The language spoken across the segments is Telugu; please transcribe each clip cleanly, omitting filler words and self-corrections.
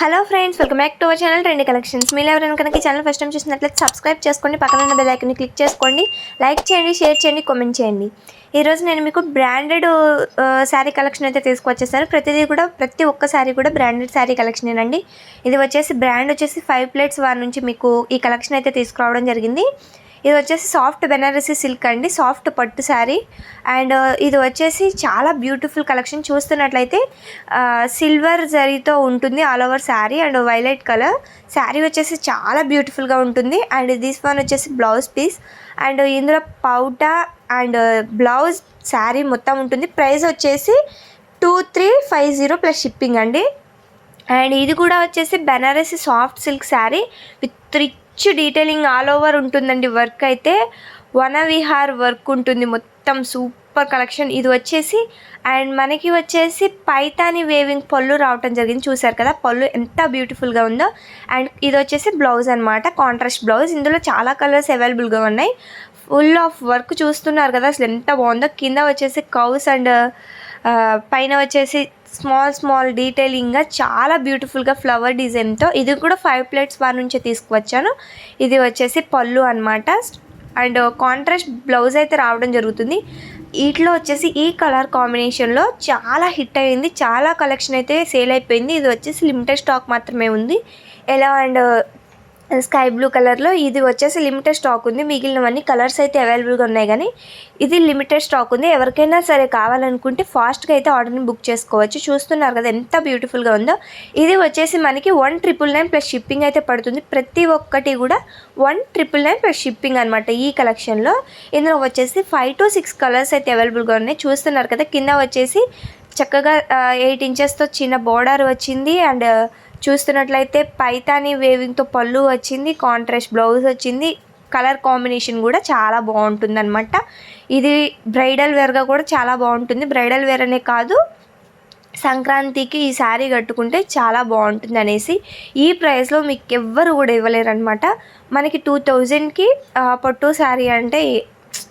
Hello friends, welcome back to our channel trendy collections. మీరు ఎవరైనా కనుక ఈ ఛానల్ ఫస్ట్ టైం చూసినట్లయితే సబ్స్క్రైబ్ చేసుకోండి, పక్కన ఉన్న బెల్ ఐకాన్ని క్లిక్ చేసుకోండి, లైక్ చేయండి, షేర్ చేయండి, కామెంట్ చేయండి. ఈరోజు నేను మీకు బ్రాండెడ్ శారీ కలెక్షన్ అయితే తీసుకువచ్చేసాను. ప్రతి ఒక్క శారీ కూడా బ్రాండెడ్ శారీ కలెక్షనేనండి. ఇది వచ్చేసి బ్రాండ్ వచ్చేసి 5 ప్లేట్స్ వారి నుంచి మీకు ఈ కలెక్షన్ అయితే తీసుకురావడం జరిగింది. ఇది వచ్చేసి సాఫ్ట్ బెనారసీ సిల్క్ అండి, సాఫ్ట్ పట్టు శారీ. అండ్ ఇది వచ్చేసి చాలా బ్యూటిఫుల్ కలెక్షన్. చూస్తున్నట్లయితే సిల్వర్ జరీతో ఉంటుంది all over sari and violet colour. Sari వచ్చేసి చాలా బ్యూటిఫుల్గా ఉంటుంది. అండ్ దిస్ వన్ వచ్చేసి బ్లౌజ్ పీస్ అండ్ ఇందులో పౌటా అండ్ బ్లౌజ్ శారీ మొత్తం ఉంటుంది. ప్రైస్ వచ్చేసి 2350 ప్లస్ షిప్పింగ్ అండి. అండ్ ఇది కూడా వచ్చేసి Banarasi soft silk sari with rich detailing all over ఉంటుందండి. వర్క్ అయితే వనవిహార్ వర్క్ ఉంటుంది, మొత్తం సూపర్ కలెక్షన్ ఇది వచ్చేసి. అండ్ మనకి వచ్చేసి పైతాని వేవింగ్ పళ్ళు రావటం జరిగింది. చూసారు కదా పళ్ళు ఎంత బ్యూటిఫుల్గా ఉందో. అండ్ ఇది వచ్చేసి బ్లౌజ్ అనమాట, కాంట్రాస్ట్ బ్లౌజ్. ఇందులో చాలా కలర్స్ అవైలబుల్గా ఉన్నాయి. ఫుల్ ఆఫ్ వర్క్ చూస్తున్నారు కదా, అసలు ఎంత బాగుందో. కింద వచ్చేసి కౌస్ అండ్ పైన వచ్చేసి స్మాల్ డీటెయిలింగ్గా చాలా బ్యూటిఫుల్గా ఫ్లవర్ డిజైన్తో. ఇది కూడా 5 ప్లేట్స్ వారి నుంచే తీసుకువచ్చాను. ఇది వచ్చేసి పళ్ళు అనమాట. అండ్ కాంట్రాస్ట్ బ్లౌజ్ అయితే రావడం జరుగుతుంది. వీటిలో వచ్చేసి ఈ కలర్ కాంబినేషన్లో చాలా హిట్ అయింది, చాలా కలెక్షన్ అయితే సేల్ అయిపోయింది. ఇది వచ్చేసి లిమిటెడ్ స్టాక్ మాత్రమే ఉంది. ఎలా అండ్ స్కై బ్లూ కలర్లో ఇది వచ్చేసి లిమిటెడ్ స్టాక్ ఉంది. మిగిలినవన్నీ కలర్స్ అయితే అవైలబుల్గా ఉన్నాయి, కానీ ఇది లిమిటెడ్ స్టాక్ ఉంది. ఎవరికైనా సరే కావాలనుకుంటే ఫాస్ట్గా అయితే ఆర్డర్ని బుక్ చేసుకోవచ్చు. చూస్తున్నారు కదా ఎంత బ్యూటిఫుల్గా ఉందో. ఇది వచ్చేసి మనకి 1999 ప్లస్ షిప్పింగ్ అయితే పడుతుంది. ప్రతి ఒక్కటి కూడా 1999 ప్లస్ షిప్పింగ్ అనమాట ఈ కలెక్షన్లో. ఇందులో వచ్చేసి 5 to 6 కలర్స్ అయితే అవైలబుల్గా ఉన్నాయి. చూస్తున్నారు కదా, కింద వచ్చేసి చక్కగా 8 ఇంచెస్తో చిన్న బోర్డర్ వచ్చింది. అండ్ చూస్తున్నట్లయితే పైతాని వేవింగ్తో పళ్ళు వచ్చింది, కాంట్రాస్ట్ బ్లౌజ్ వచ్చింది. కలర్ కాంబినేషన్ కూడా చాలా బాగుంటుంది అనమాట. ఇది బ్రైడల్ వేర్గా కూడా చాలా బాగుంటుంది. బ్రైడల్ వేర్ అనే కాదు, సంక్రాంతికి ఈ శారీ కట్టుకుంటే చాలా బాగుంటుంది అనేసి ఈ ప్రైస్లో మీకు ఎవ్వరు కూడా ఇవ్వలేరు అనమాట. మనకి 2000కి పట్టు శారీ అంటే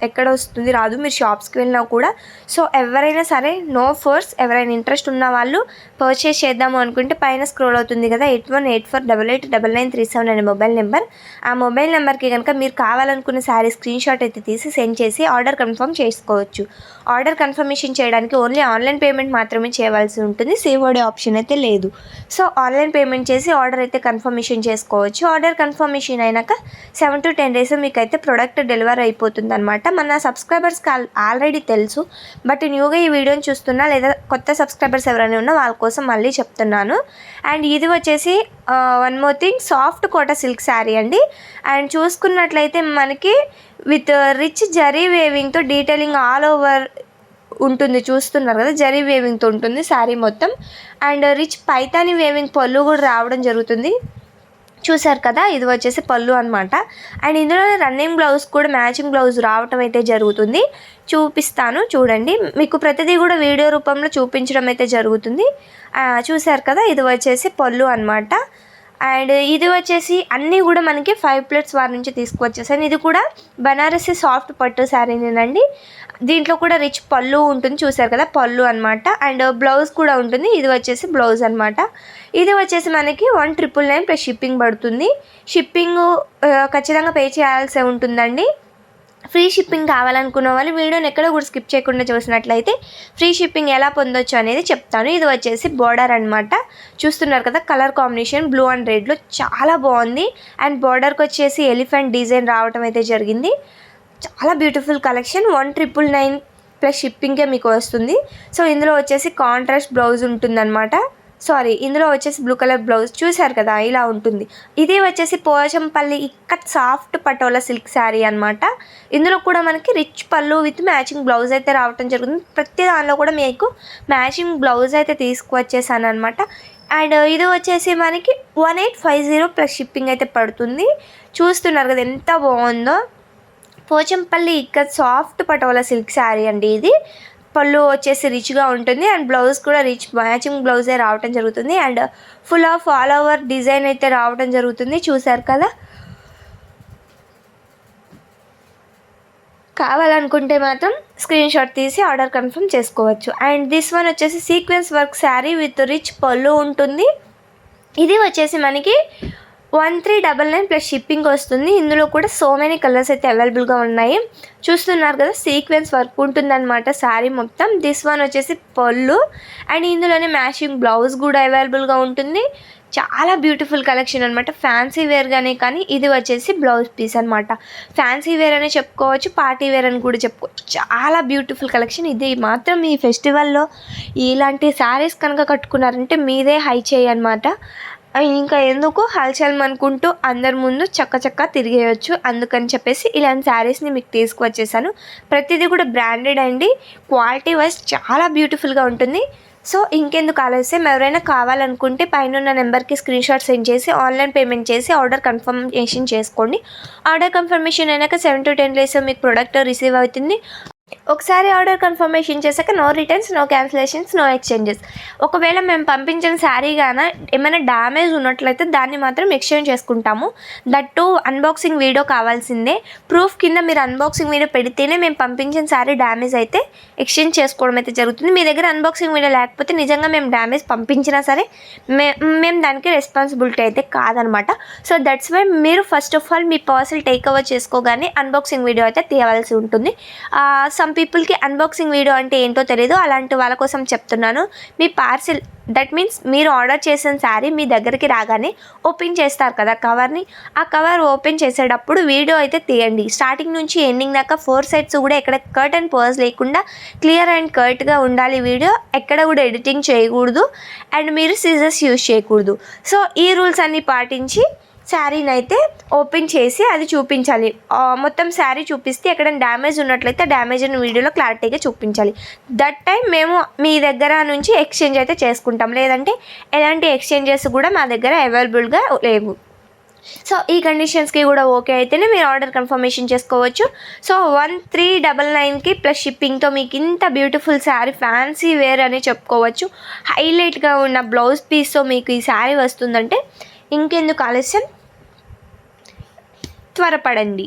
ఎక్కడ వస్తుంది, రాదు. మీరు షాప్స్కి వెళ్ళినా కూడా. సో ఎవరైనా సరే నో ఫోర్స్, ఎవరైనా ఇంట్రెస్ట్ ఉన్న వాళ్ళు పర్చేస్ చేద్దాము అనుకుంటే పైన స్క్రోల్ అవుతుంది కదా 8184889937 అనే మొబైల్ నెంబర్. ఆ మొబైల్ నెంబర్కి కనుక మీరు కావాలనుకున్న శారీ స్క్రీన్ షాట్ అయితే తీసి సెండ్ చేసి ఆర్డర్ కన్ఫర్మ్ చేసుకోవచ్చు. ఆర్డర్ కన్ఫర్మేషన్ చేయడానికి ఓన్లీ ఆన్లైన్ పేమెంట్ మాత్రమే చేయవలసి ఉంటుంది, సేవ్డ్ ఆప్షన్ అయితే లేదు. సో ఆన్లైన్ పేమెంట్ చేసి ఆర్డర్ అయితే కన్ఫర్మేషన్ చేసుకోవచ్చు. ఆర్డర్ కన్ఫర్మేషన్ అయినాక 7 to 10 days మీకు అయితే ప్రోడక్ట్ డెలివరీ అయిపోతుంది అనమాట. మన సబ్స్క్రైబర్స్కి ఆల్రెడీ తెలుసు, బట్ న్యూగా ఈ వీడియోని చూస్తున్నా లేదా కొత్త సబ్స్క్రైబర్స్ ఎవరైనా ఉన్నా వాళ్ళ కోసం మళ్ళీ చెప్తున్నాను. అండ్ ఇది వచ్చేసి one more thing, soft Kota silk saree అండి. అండ్ చూసుకున్నట్లయితే మనకి విత్ రిచ్ జరీ వేవింగ్తో డీటెయిలింగ్ ఆల్ ఓవర్ ఉంటుంది. చూస్తున్నారు కదా, జరీ వేవింగ్తో ఉంటుంది శారీ మొత్తం. అండ్ రిచ్ పైతాని వేవింగ్ పళ్ళు కూడా రావడం జరుగుతుంది. చూసారు కదా, ఇది వచ్చేసి పళ్ళు అనమాట. అండ్ ఇందులో రన్నింగ్ బ్లౌజ్ కూడా మ్యాచింగ్ బ్లౌజ్ రావటం అయితే జరుగుతుంది. చూపిస్తాను చూడండి, మీకు ప్రతిదీ కూడా వీడియో రూపంలో చూపించడం అయితే జరుగుతుంది. చూసారు కదా, ఇది వచ్చేసి పళ్ళు అనమాట. అండ్ ఇది వచ్చేసి అన్నీ కూడా మనకి 5 ప్లేట్స్ వారి నుంచి తీసుకువచ్చేసాను. ఇది కూడా బనారసి సాఫ్ట్ పట్టు శారీనేనండి. దీంట్లో కూడా రిచ్ పళ్ళు ఉంటుంది. చూసారు కదా, పళ్ళు అనమాట. అండ్ బ్లౌజ్ కూడా ఉంటుంది. ఇది వచ్చేసి బ్లౌజ్ అనమాట. ఇది వచ్చేసి మనకి 1999 ప్లస్ షిప్పింగ్ పడుతుంది. షిప్పింగ్ ఖచ్చితంగా పే చేయాల్సి ఉంటుందండి. ఫ్రీ షిప్పింగ్ కావాలనుకున్న వాళ్ళు వీడియోని ఎక్కడ కూడా స్కిప్ చేయకుండా చూసినట్లయితే ఫ్రీ షిప్పింగ్ ఎలా పొందొచ్చు అనేది చెప్తాను. ఇది వచ్చేసి బోర్డర్ అనమాట. చూస్తున్నారు కదా, కలర్ కాంబినేషన్ బ్లూ అండ్ రెడ్లో చాలా బాగుంది. అండ్ బోర్డర్కి వచ్చేసి ఎలిఫెంట్ డిజైన్ రావటం అయితే జరిగింది. చాలా బ్యూటిఫుల్ కలెక్షన్. 1999 ప్లస్ షిప్పింగే మీకు వస్తుంది. సో ఇందులో వచ్చేసి కాంట్రాస్ట్ బ్లౌజ్ ఉంటుందన్నమాట. ఇందులో వచ్చేసి బ్లూ కలర్ బ్లౌజ్. చూసారు కదా, ఇలా ఉంటుంది. ఇది వచ్చేసి పోచంపల్లి ఇక్కత్ సాఫ్ట్ పటోలా సిల్క్ శారీ అనమాట. ఇందులో కూడా మనకి రిచ్ పళ్ళు విత్ మ్యాచింగ్ బ్లౌజ్ అయితే రావటం జరుగుతుంది. ప్రతి దానిలో కూడా మీకు మ్యాచింగ్ బ్లౌజ్ అయితే తీసుకువచ్చేసాను అనమాట. అండ్ ఇది వచ్చేసి మనకి 1850 ప్లస్ షిప్పింగ్ అయితే పడుతుంది. చూస్తున్నారు కదా ఎంత బాగుందో. పోచంపల్లి ఇక్కత్ సాఫ్ట్ పటోలా సిల్క్ శారీ అండి. ఇది పళ్ళు వచ్చేసి రిచ్గా ఉంటుంది. అండ్ బ్లౌజ్ కూడా రిచ్ మ్యాచింగ్ బ్లౌజే రావటం జరుగుతుంది. And full of all over design అయితే రావటం జరుగుతుంది. చూసారు కదా, కావాలనుకుంటే మాత్రం స్క్రీన్ షాట్ తీసి ఆర్డర్ కన్ఫర్మ్ చేసుకోవచ్చు. అండ్ దిస్ వన్ వచ్చేసి sequence work sari with rich పళ్ళు ఉంటుంది. ఇది వచ్చేసి మనకి 1399 ప్లస్ షిప్పింగ్ వస్తుంది. ఇందులో కూడా సో మెనీ కలర్స్ అయితే అవైలబుల్గా ఉన్నాయి. చూస్తున్నారు కదా, సీక్వెన్స్ వర్క్ ఉంటుందన్నమాట శారీ మొత్తం. దిస్ వన్ వచ్చేసి పళ్ళు అండ్ ఇందులోనే మ్యాచింగ్ బ్లౌజ్ కూడా అవైలబుల్గా ఉంటుంది. చాలా బ్యూటిఫుల్ కలెక్షన్ అనమాట. ఫ్యాన్సీ వేర్గానే కానీ ఇది వచ్చేసి బ్లౌజ్ పీస్ అనమాట. ఫ్యాన్సీ వేర్ అనే చెప్పుకోవచ్చు, పార్టీ వేర్ అని కూడా చెప్పుకోవచ్చు. చాలా బ్యూటిఫుల్ కలెక్షన్. ఇది మాత్రం ఈ ఫెస్టివల్లో ఇలాంటి శారీస్ కనుక కట్టుకున్నారంటే మీదే హై చేయి అనమాట. ఇంకా ఎందుకు హల్చల్ అనుకుంటూ అందరి ముందు చక్క తిరిగేయచ్చు. అందుకని చెప్పేసి ఇలాంటి శారీస్ని మీకు తీసుకువచ్చేసాను. ప్రతిదీ కూడా బ్రాండెడ్ అండి. క్వాలిటీ వైజ్ చాలా బ్యూటిఫుల్గా ఉంటుంది. సో ఇంకెందుకు ఆలస్యం, ఎవరైనా కావాలనుకుంటే పైన ఉన్న నెంబర్కి స్క్రీన్ షాట్ సెండ్ చేసి ఆన్లైన్ పేమెంట్ చేసి ఆర్డర్ కన్ఫర్మేషన్ చేసుకోండి. ఆర్డర్ కన్ఫర్మేషన్ అయినాక 7 to 10 days మీకు ప్రోడక్ట్ రిసీవ్ అవుతుంది. ఒకసారి ఆర్డర్ కన్ఫర్మేషన్ చేశాక no returns, no cancellations, no exchanges. ఒకవేళ మేము పంపించిన శారీ గాన ఏమైనా డ్యామేజ్ ఉన్నట్లయితే దాన్ని మాత్రం ఎక్స్చేంజ్ చేసుకుంటాము. దట్టు అన్బాక్సింగ్ వీడియో కావాల్సిందే. ప్రూఫ్ కింద మీరు అన్బాక్సింగ్ వీడియో పెడితేనే మేము పంపించిన శారీ డ్యామేజ్ అయితే ఎక్స్చేంజ్ చేసుకోవడం అయితే జరుగుతుంది. మీ దగ్గర అన్బాక్సింగ్ వీడియో లేకపోతే నిజంగా మేము డ్యామేజ్ పంపించినా సరే మేము దానికి రెస్పాన్సిబిలిటీ అయితే కాదనమాట. సో దట్స్ వై మీరు ఫస్ట్ ఆఫ్ ఆల్ మీ పార్సల్ టేక్ ఓవర్ చేసుకోగానే అన్బాక్సింగ్ వీడియో అయితే తీయవలసి ఉంటుంది. సమ్ పీపుల్కి అన్బాక్సింగ్ వీడియో అంటే ఏంటో తెలియదు. అలాంటి వాళ్ళ కోసం చెప్తున్నాను. మీ పార్సిల్, దట్ మీన్స్ మీరు ఆర్డర్ చేసిన శారీ మీ దగ్గరికి రాగానే ఓపెన్ చేస్తారు కదా కవర్ని, ఆ కవర్ ఓపెన్ చేసేటప్పుడు వీడియో అయితే తీయండి. స్టార్టింగ్ నుంచి ఎండింగ్ దాకా 4 sides కూడా ఎక్కడ కట్ అండ్ పర్స్ లేకుండా క్లియర్ అండ్ కట్గా ఉండాలి వీడియో. ఎక్కడ కూడా ఎడిటింగ్ చేయకూడదు అండ్ మీరు సిజర్స్ యూజ్ చేయకూడదు. సో ఈ రూల్స్ అన్నీ పాటించి శారీని అయితే ఓపెన్ చేసి అది చూపించాలి. మొత్తం శారీ చూపిస్తే ఎక్కడైనా డ్యామేజ్ ఉన్నట్లయితే డ్యామేజ్ ఉన్న వీడియోలో క్లారిటీగా చూపించాలి. దట్ టైం మేము మీ దగ్గర నుంచి ఎక్స్చేంజ్ అయితే చేసుకుంటాం. లేదంటే ఎలాంటి ఎక్స్చేంజెస్ కూడా మా దగ్గర అవైలబుల్గా లేవు. సో ఈ కండిషన్స్కి కూడా ఓకే అయితేనే మీరు ఆర్డర్ కన్ఫర్మేషన్ చేసుకోవచ్చు. సో 1399కి ప్లస్ షిప్పింగ్తో మీకు ఇంత బ్యూటిఫుల్ శారీ, ఫ్యాన్సీ వేర్ అని చెప్పుకోవచ్చు. హైలైట్గా ఉన్న బ్లౌజ్ పీస్తో మీకు ఈ శారీ వస్తుందంటే ఇంకెందుకు ఆలస్యం, త్వరపడండి.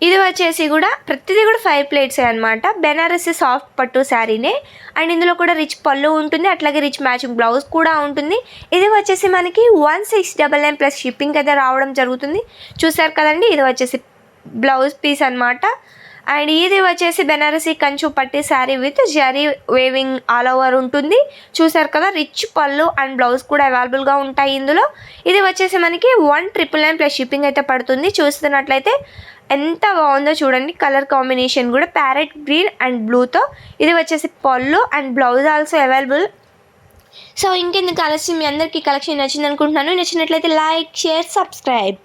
ఇది వచ్చేసి కూడా ప్రతిదీ కూడా 5 plates అనమాట. బెనారసీ సాఫ్ట్ పట్టు శారీనే అండ్ ఇందులో కూడా రిచ్ పళ్ళు ఉంటుంది, అట్లాగే రిచ్ మ్యాచింగ్ బ్లౌజ్ కూడా ఉంటుంది. ఇది వచ్చేసి మనకి 1699 ప్లస్ షిప్పింగ్ అయితే రావడం జరుగుతుంది. చూసారు కదండి, ఇది వచ్చేసి బ్లౌజ్ పీస్ అనమాట. అండ్ ఇది వచ్చేసి బెనారసీ కంచు పట్టి sari with zari weaving all over ఉంటుంది. చూసారు కదా, రిచ్ పళ్ళు అండ్ బ్లౌజ్ కూడా అవైలబుల్గా ఉంటాయి ఇందులో. ఇది వచ్చేసి మనకి 1999 ప్లస్ షిప్పింగ్ అయితే పడుతుంది. చూస్తున్నట్లయితే ఎంత బాగుందో చూడండి. కలర్ కాంబినేషన్ కూడా ప్యారెట్ గ్రీన్ అండ్ బ్లూతో. ఇది వచ్చేసి పళ్ళు and blouse also available. So ఇంకెందుకు ఆలస్యం, మీ అందరికీ కలెక్షన్ నచ్చింది అనుకుంటున్నాను. నచ్చినట్లయితే లైక్, షేర్, సబ్స్క్రైబ్.